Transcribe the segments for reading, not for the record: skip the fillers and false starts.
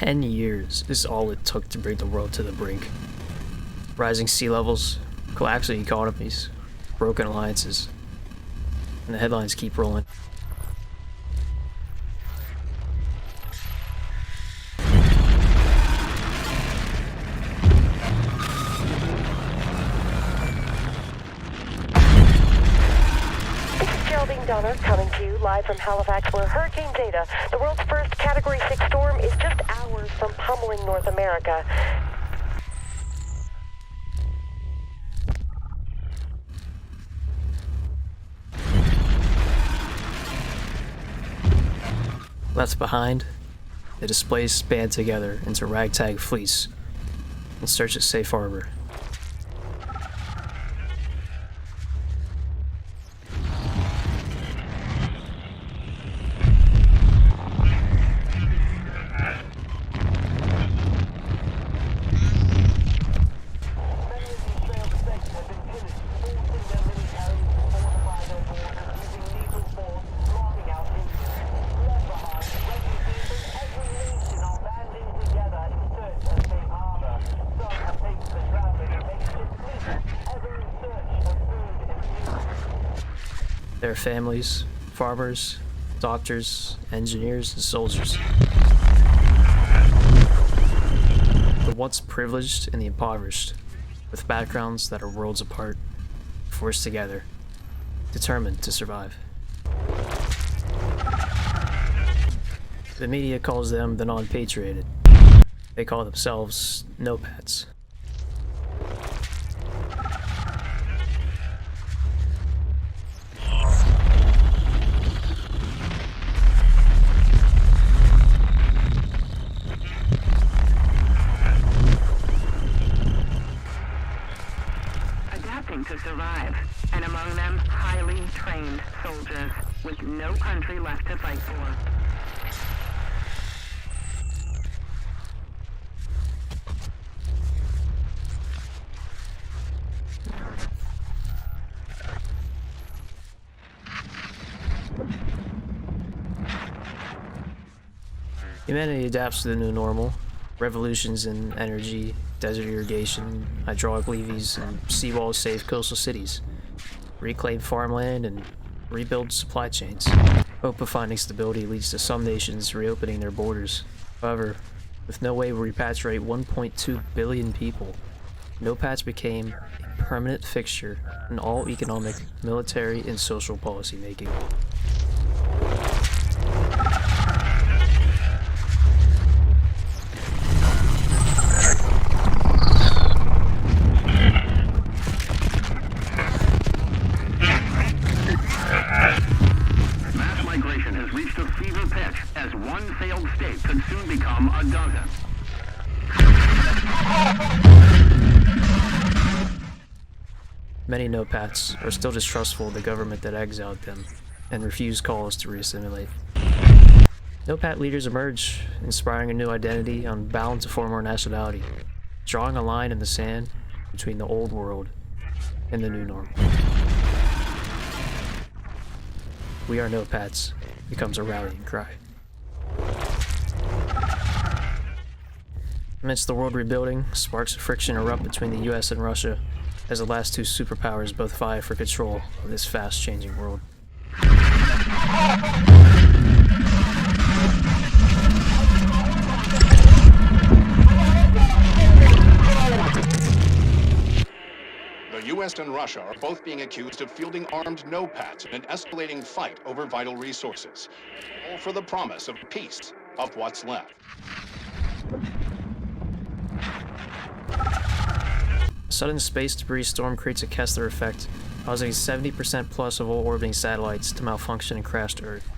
10 years is all it took to bring the world to the brink. Rising sea levels, collapsing economies, broken alliances, and the headlines keep rolling. Donner coming to you live from Halifax, where Hurricane Zeta, the world's first Category 6 storm, is just hours from pummeling North America. Left behind, the displaced band together into ragtag fleets in search of safe harbor. Their families, farmers, doctors, engineers, and soldiers. The once privileged and the impoverished, with backgrounds that are worlds apart, forced together, determined to survive. The media calls them the non-patrioted. They call themselves NOPATs. To survive, and among them, highly trained soldiers with no country left to fight for. Humanity adapts to the new normal. Revolutions in energy, desert irrigation, hydraulic levees, and seawalls save coastal cities, reclaim farmland, and rebuild supply chains. Hope of finding stability leads to some nations reopening their borders. However, with no way to repatriate 1.2 billion people, NOPATs became a permanent fixture in all economic, military, and social policy making. Could soon become a dozen. Many NOPATs are still distrustful of the government that exiled them and refuse calls to reassimilate. NOPAT leaders emerge, inspiring a new identity unbound to form our nationality, drawing a line in the sand between the old world and the new normal. We are NOPATs becomes a rallying cry. Amidst the world rebuilding, sparks of friction erupt between the US and Russia as the last two superpowers both vie for control of this fast-changing world. The US and Russia are both being accused of fielding armed NOPATs in an escalating fight over vital resources, all for the promise of peace of what's left. A sudden space debris storm creates a Kessler effect, causing 70% plus of all orbiting satellites to malfunction and crash to Earth.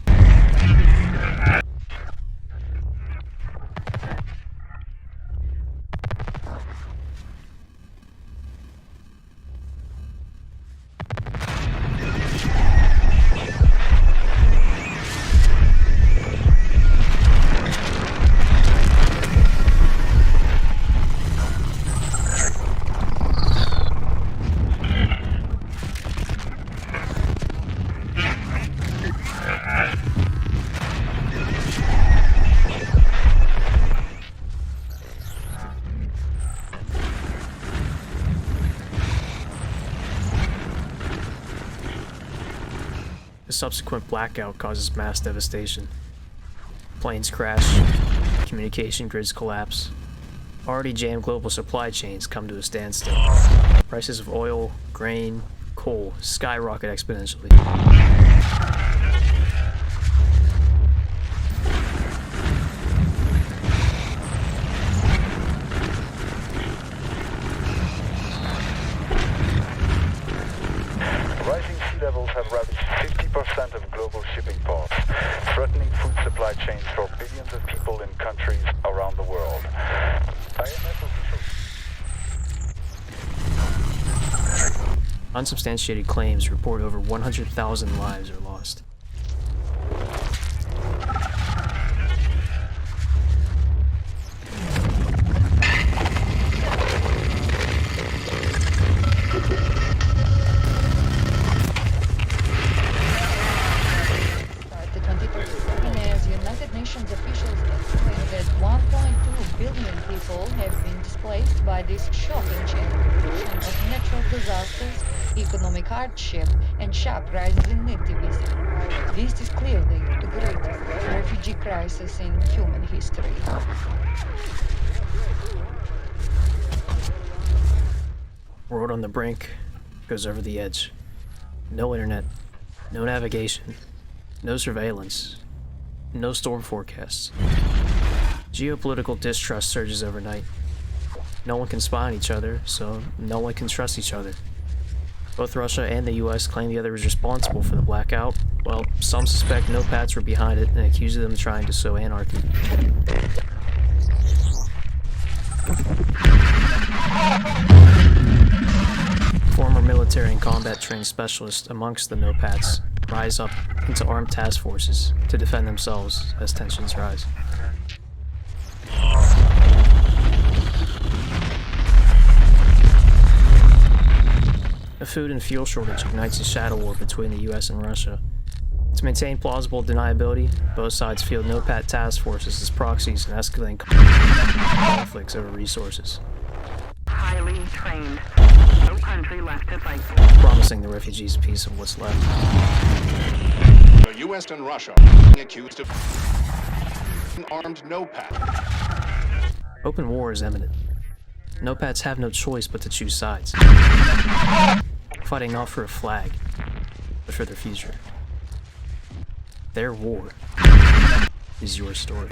The subsequent blackout causes mass devastation. Planes crash, communication grids collapse. Already jammed global supply chains come to a standstill. Prices of oil, grain, coal skyrocket exponentially. Rising sea levels have ravaged 50% of global shipping ports, threatening food supply chains for billions of people in countries around the world. IMF officials. Unsubstantiated claims report over 100,000 lives are lost. The 23rd, as United Nations officials estimate that 1.2 billion people have been displaced by this shocking chain reaction of natural disasters, economic hardship, and sharp rises in nativism. This is clearly the greatest refugee crisis in human history. World on the brink goes over the edge. No internet, no navigation, no surveillance, no storm forecasts. Geopolitical distrust surges overnight. No one can spy on each other, so no one can trust each other. Both Russia and the US claim the other is responsible for the blackout, while some suspect NOPATs were behind it and accuse them of trying to sow anarchy. Former military and combat trained specialists amongst the NOPATs rise up into armed task forces to defend themselves as tensions rise. A food and fuel shortage ignites a shadow war between the US and Russia. To maintain plausible deniability, both sides field NOPAT task forces as proxies and escalating conflicts over resources, Highly trained. No country left to fight for. promising the refugees a piece of what's left. The U.S. and Russia are being accused of armed NOPAT. Open war is imminent. NOPATs have no choice but to choose sides. Fighting not for a flag, but for their future. Their war is your story.